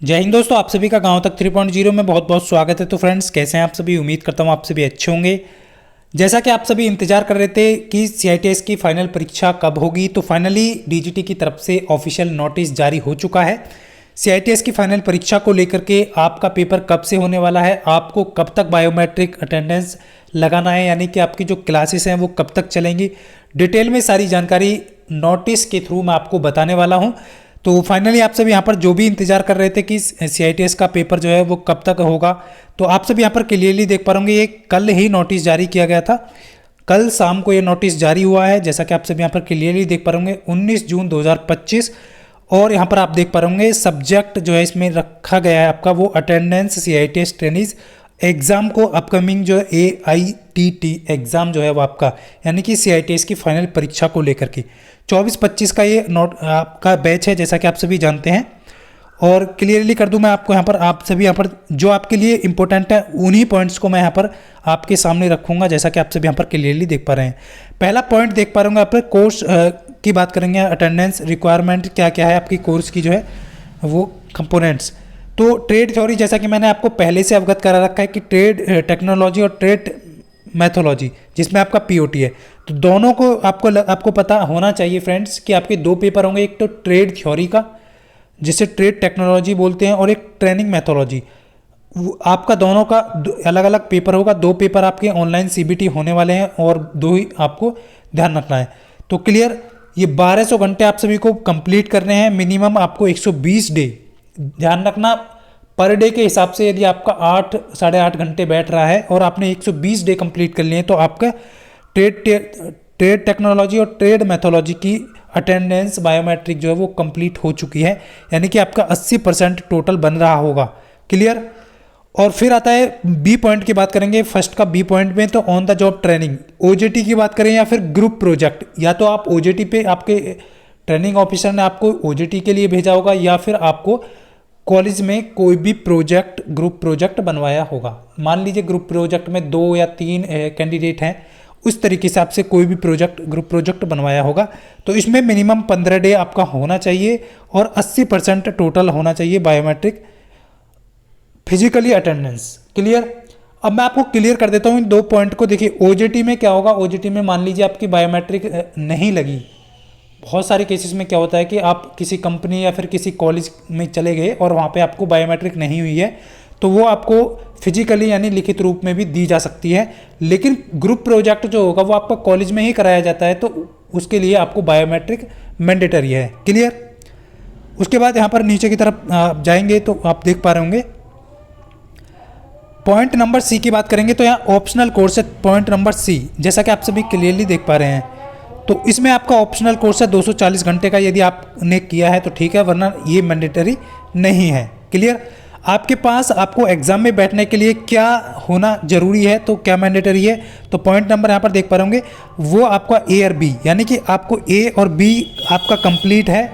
जय हिंद दोस्तों, आप सभी का गांव तक 3.0 में बहुत बहुत स्वागत है। तो फ्रेंड्स, कैसे हैं आप सभी? उम्मीद करता हूं आप सभी अच्छे होंगे। जैसा कि आप सभी इंतजार कर रहे थे कि सीआईटीएस की फाइनल परीक्षा कब होगी, तो फाइनली डीजीटी की तरफ से ऑफिशियल नोटिस जारी हो चुका है। सीआईटीएस की फाइनल परीक्षा को लेकर के आपका पेपर कब से होने वाला है, आपको कब तक बायोमेट्रिक अटेंडेंस लगाना है, यानी कि आपकी जो क्लासेस हैं वो कब तक चलेंगी, डिटेल में सारी जानकारी नोटिस के थ्रू मैं आपको बताने वाला हूं। तो फाइनली आप सब यहाँ पर जो भी इंतजार कर रहे थे कि सीआईटीएस का पेपर जो है वो कब तक होगा, तो आप सब यहाँ पर क्लियरली देख पा रहे, ये कल ही नोटिस जारी किया गया था। कल शाम को ये नोटिस जारी हुआ है, जैसा कि आप सब यहाँ पर क्लियरली देख पा रहे 19 जून 2025। और यहाँ पर आप देख पा रहे सब्जेक्ट जो है इसमें रखा गया है आपका वो अटेंडेंस सीआईटीएस ट्रेनिज एग्ज़ाम को अपकमिंग जो AITT एग्ज़ाम जो है वो आपका, यानी कि सीआईटीएस की फाइनल परीक्षा को लेकर के 24-25 का ये नोट आपका बैच है, जैसा कि आप सभी जानते हैं। और क्लियरली कर दूं मैं आपको यहाँ पर, आप सभी यहाँ पर जो आपके लिए इंपॉर्टेंट है उन्हीं पॉइंट्स को मैं यहाँ पर आपके सामने रखूँगा, जैसा कि आप सभी यहाँ पर क्लियरली देख पा रहे हैं। पहला पॉइंट देख पा रहे होंगे आप कोर्स की बात करेंगे, अटेंडेंस रिक्वायरमेंट क्या क्या है आपकी कोर्स की जो है वो कंपोनेंट्स। तो ट्रेड थ्योरी, जैसा कि मैंने आपको पहले से अवगत करा रखा है कि ट्रेड टेक्नोलॉजी और ट्रेड मैथोलॉजी जिसमें आपका पीओटी है, तो दोनों को आपको पता होना चाहिए फ्रेंड्स कि आपके दो पेपर होंगे, एक तो ट्रेड थ्योरी का जिसे ट्रेड टेक्नोलॉजी बोलते हैं और एक ट्रेनिंग मैथोलॉजी। आपका दोनों का अलग अलग पेपर होगा, दो पेपर आपके ऑनलाइन सीबीटी होने वाले हैं और दो ही आपको ध्यान रखना है। तो क्लियर, ये 1200 घंटे आप सभी को कंप्लीट करने हैं, मिनिमम आपको 120 डे, ध्यान रखना पर डे के हिसाब से यदि आपका 8-8.5 घंटे बैठ रहा है और आपने 120 डे कंप्लीट कर लिए तो आपका ट्रेड टेक्नोलॉजी और ट्रेड मैथोलॉजी की अटेंडेंस बायोमेट्रिक जो है वो कंप्लीट हो चुकी है, यानी कि आपका 80% टोटल बन रहा होगा। क्लियर। और फिर आता है बी पॉइंट की बात करेंगे। फर्स्ट का बी पॉइंट में तो on the job training, OJT की बात करें या फिर ग्रुप प्रोजेक्ट, या तो आप ओजेटी पे आपके ट्रेनिंग ऑफिसर ने आपको ओजेटी के लिए भेजा होगा या फिर आपको कॉलेज में कोई भी प्रोजेक्ट ग्रुप प्रोजेक्ट बनवाया होगा। मान लीजिए ग्रुप प्रोजेक्ट में 2 या 3 कैंडिडेट हैं, उस तरीके से आपसे कोई भी प्रोजेक्ट ग्रुप प्रोजेक्ट बनवाया होगा, तो इसमें मिनिमम 15 डे आपका होना चाहिए और 80% टोटल होना चाहिए बायोमेट्रिक फिजिकली अटेंडेंस। क्लियर। अब मैं आपको क्लियर कर देता हूँ इन दो पॉइंट को। देखिए ओजेटी में क्या होगा, ओजेटी में मान लीजिए आपकी बायोमेट्रिक नहीं लगी, बहुत सारे केसेस में क्या होता है कि आप किसी कंपनी या फिर किसी कॉलेज में चले गए और वहाँ पे आपको बायोमेट्रिक नहीं हुई है, तो वो आपको फिजिकली यानी लिखित रूप में भी दी जा सकती है, लेकिन ग्रुप प्रोजेक्ट जो होगा वो आपका कॉलेज में ही कराया जाता है, तो उसके लिए आपको बायोमेट्रिक मैंडेटरी है। क्लियर। उसके बाद यहाँ पर नीचे की तरफ आप जाएंगे तो आप देख पा रहे होंगे पॉइंट नंबर सी की बात करेंगे, तो यहाँ ऑप्शनल कोर्स है पॉइंट नंबर सी, जैसा कि आप सभी क्लियरली देख पा रहे हैं। तो इसमें आपका ऑप्शनल कोर्स है 240 घंटे का, यदि आपने किया है तो ठीक है, वरना ये मैंडेटरी नहीं है। क्लियर। आपके पास आपको एग्जाम में बैठने के लिए क्या होना जरूरी है, तो क्या मैंडेटरी है, तो पॉइंट नंबर यहाँ पर देख पा रहे होंगे वो आपका ए और बी, यानी कि आपको ए और बी आपका कंप्लीट है,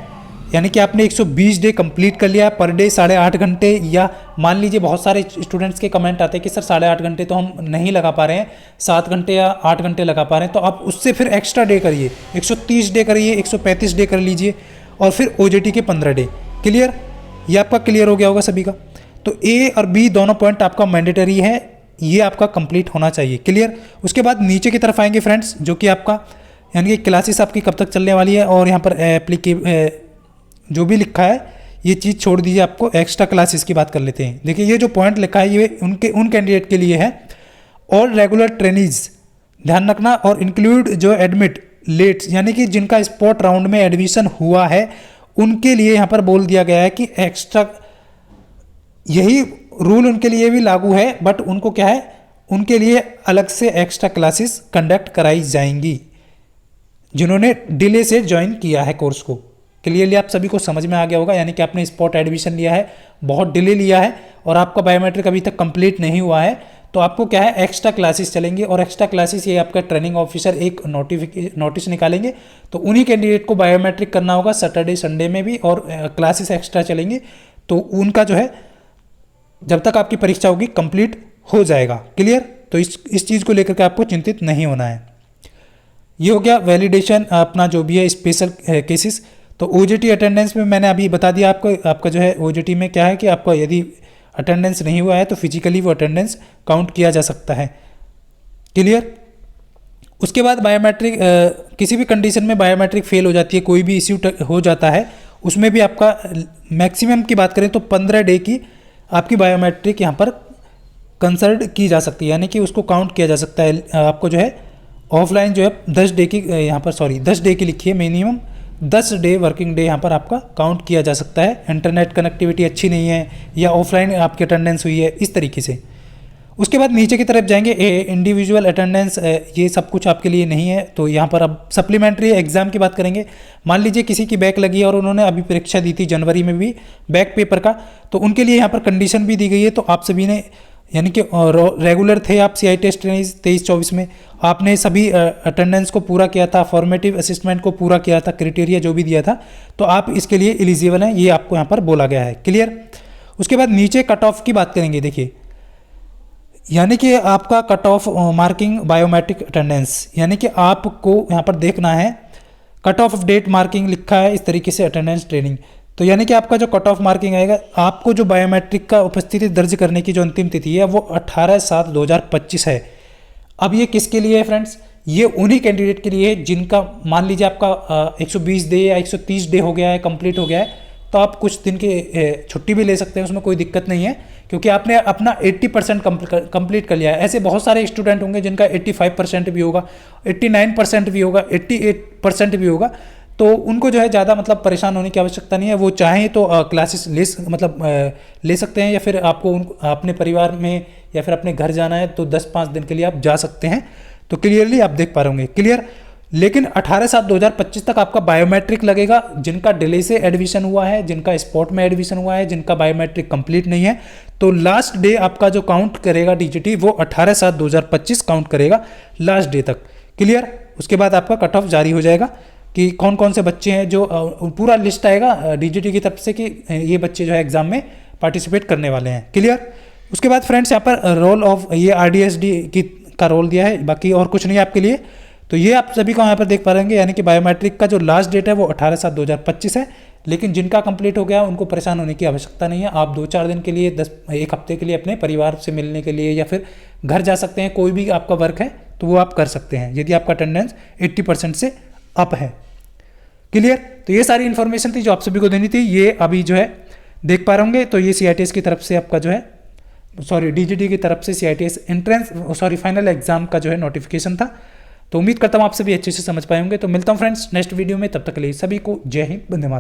यानी कि आपने 120 डे कंप्लीट कर लिया है, पर डे 8.5 घंटे, या मान लीजिए बहुत सारे स्टूडेंट्स के कमेंट आते हैं कि सर 8.5 घंटे तो हम नहीं लगा पा रहे हैं, 7 घंटे या 8 घंटे लगा पा रहे हैं, तो आप उससे फिर एक्स्ट्रा डे करिए, 130 डे करिए, 135 डे कर लीजिए और फिर ओजेटी के 15 डे। क्लियर। ये आपका क्लियर हो गया होगा सभी का। तो ए और बी दोनों पॉइंट आपका मैंडेटरी है, ये आपका कंप्लीट होना चाहिए। क्लियर। उसके बाद नीचे की तरफ आएंगे फ्रेंड्स, जो कि आपका यानी कि क्लासेस आपकी कब तक चलने वाली है, और यहाँ पर जो भी लिखा है ये चीज़ छोड़ दीजिए, आपको एक्स्ट्रा क्लासेस की बात कर लेते हैं। देखिए ये जो पॉइंट लिखा है ये उन कैंडिडेट के लिए है, और रेगुलर ट्रेनीज ध्यान रखना, और इंक्लूड जो एडमिट लेट, यानी कि जिनका स्पॉट राउंड में एडमिशन हुआ है उनके लिए यहाँ पर बोल दिया गया है कि एक्स्ट्रा, यही रूल उनके लिए भी लागू है, बट उनको क्या है, उनके लिए अलग से एक्स्ट्रा क्लासेस कंडक्ट कराई जाएंगी जिन्होंने डिले से ज्वाइन किया है कोर्स को। क्लियरली आप सभी को समझ में आ गया होगा, यानी कि आपने स्पॉट एडमिशन लिया है, बहुत डिले लिया है और आपका बायोमेट्रिक अभी तक कंप्लीट नहीं हुआ है, तो आपको क्या है एक्स्ट्रा क्लासेस चलेंगे, और एक्स्ट्रा क्लासेस ये आपका ट्रेनिंग ऑफिसर एक नोटिस निकालेंगे, तो उन्हीं कैंडिडेट को बायोमेट्रिक करना होगा सैटरडे संडे में भी, और क्लासेस एक्स्ट्रा चलेंगे, तो उनका जो है जब तक आपकी परीक्षा होगी कंप्लीट हो जाएगा। क्लियर। तो इस चीज़ को लेकर के आपको चिंतित नहीं होना है। ये हो गया वैलिडेशन अपना जो भी है स्पेशल केसेस। तो OJT अटेंडेंस में मैंने अभी बता दिया आपको, आपका जो है OJT में क्या है कि आपका यदि अटेंडेंस नहीं हुआ है तो फिजिकली वो अटेंडेंस काउंट किया जा सकता है। क्लियर। उसके बाद बायोमेट्रिक, किसी भी कंडीशन में बायोमेट्रिक फेल हो जाती है, कोई भी इश्यू हो जाता है, उसमें भी आपका मैक्सिमम की बात करें तो 15 डे की आपकी बायोमेट्रिक यहाँ पर कंसल्ट की जा सकती है, यानी कि उसको काउंट किया जा सकता है। आपको जो है ऑफलाइन जो है 10 डे की यहाँ पर 10 डे की लिखी है, मिनिमम 10 डे वर्किंग डे यहाँ पर आपका काउंट किया जा सकता है। इंटरनेट कनेक्टिविटी अच्छी नहीं है या ऑफलाइन आपकी अटेंडेंस हुई है, इस तरीके से। उसके बाद नीचे की तरफ जाएंगे, इंडिविजुअल अटेंडेंस, ये सब कुछ आपके लिए नहीं है। तो यहाँ पर अब सप्लीमेंट्री एग्जाम की बात करेंगे। मान लीजिए किसी की बैक लगी है और उन्होंने अभी परीक्षा दी थी जनवरी में भी बैक पेपर का, तो उनके लिए यहाँ पर कंडीशन भी दी गई है। तो आप सभी ने यानी कि रेगुलर थे आप CITS 23-24 में, आपने सभी अटेंडेंस को पूरा किया था, फॉर्मेटिव असिस्टमेंट को पूरा किया था, क्राइटेरिया जो भी दिया था, तो आप इसके लिए एलिजिबल हैं, ये आपको यहाँ पर बोला गया है। क्लियर। उसके बाद नीचे कट ऑफ की बात करेंगे। देखिए, यानी कि आपका cut off marking biometric attendance, यानी कि आपको यहाँ पर देखना है कट ऑफ डेट मार्किंग लिखा है इस तरीके से अटेंडेंस ट्रेनिंग। तो यानी कि आपका जो कट ऑफ मार्किंग आएगा, आपको जो बायोमेट्रिक का उपस्थिति दर्ज करने की जो अंतिम तिथि है वो 18/7/2025 है। अब ये किसके लिए है फ्रेंड्स? ये उन्हीं कैंडिडेट के लिए है जिनका मान लीजिए आपका 120 डे या 130 डे हो गया है, कंप्लीट हो गया है, तो आप कुछ दिन की छुट्टी भी ले सकते हैं, उसमें कोई दिक्कत नहीं है, क्योंकि आपने अपना 80% कंप्लीट कर लिया है। ऐसे बहुत सारे स्टूडेंट होंगे जिनका 85% भी होगा, 89% भी होगा, 88% भी होगा, तो उनको जो है ज़्यादा मतलब परेशान होने की आवश्यकता नहीं है। वो चाहें तो क्लासेस ले सकते हैं, या फिर आपको अपने परिवार में या फिर अपने घर जाना है तो 10-5 दिन के लिए आप जा सकते हैं। तो क्लियरली आप देख पा रहे होंगे। क्लियर। लेकिन 18/7/2025 तक आपका बायोमेट्रिक लगेगा। जिनका डिले से एडमिशन हुआ है, जिनका स्पॉट में एडमिशन हुआ है, जिनका बायोमेट्रिक कंप्लीट नहीं है, तो लास्ट डे आपका जो काउंट करेगा DGT वो 18/7/2025 काउंट करेगा लास्ट डे तक। क्लियर। उसके बाद आपका कट ऑफ जारी हो जाएगा कि कौन कौन से बच्चे हैं, जो पूरा लिस्ट आएगा DGT की तरफ से कि ये बच्चे जो है एग्जाम में पार्टिसिपेट करने वाले हैं। क्लियर। उसके बाद फ्रेंड्स यहाँ पर रोल ऑफ ये RDSD का रोल दिया है, बाकी और कुछ नहीं है आपके लिए। तो ये आप सभी को यहाँ पर देख पा रहे हैं, यानी कि बायोमेट्रिक का जो लास्ट डेट है वो 18/7/2025 है। लेकिन जिनका कंप्लीट हो गया उनको परेशान होने की आवश्यकता नहीं है। आप 2-4 दिन के लिए, 1 हफ्ते के लिए अपने परिवार से मिलने के लिए या फिर घर जा सकते हैं। कोई भी आपका वर्क है तो वो आप कर सकते हैं यदि आपका अटेंडेंस 80% से अप है। क्लियर। तो ये सारी इन्फॉर्मेशन थी जो आप सभी को देनी थी, ये अभी जो है देख पा रहे होंगे। तो ये CITS की तरफ से आपका जो है DGT की तरफ से CITS फाइनल एग्जाम का जो है नोटिफिकेशन था। तो उम्मीद करता हूँ आप सभी अच्छे से समझ पाए होंगे। तो मिलता हूँ फ्रेंड्स नेक्स्ट वीडियो में, तब तक के लिए सभी को जय हिंद, वंदे मातरम।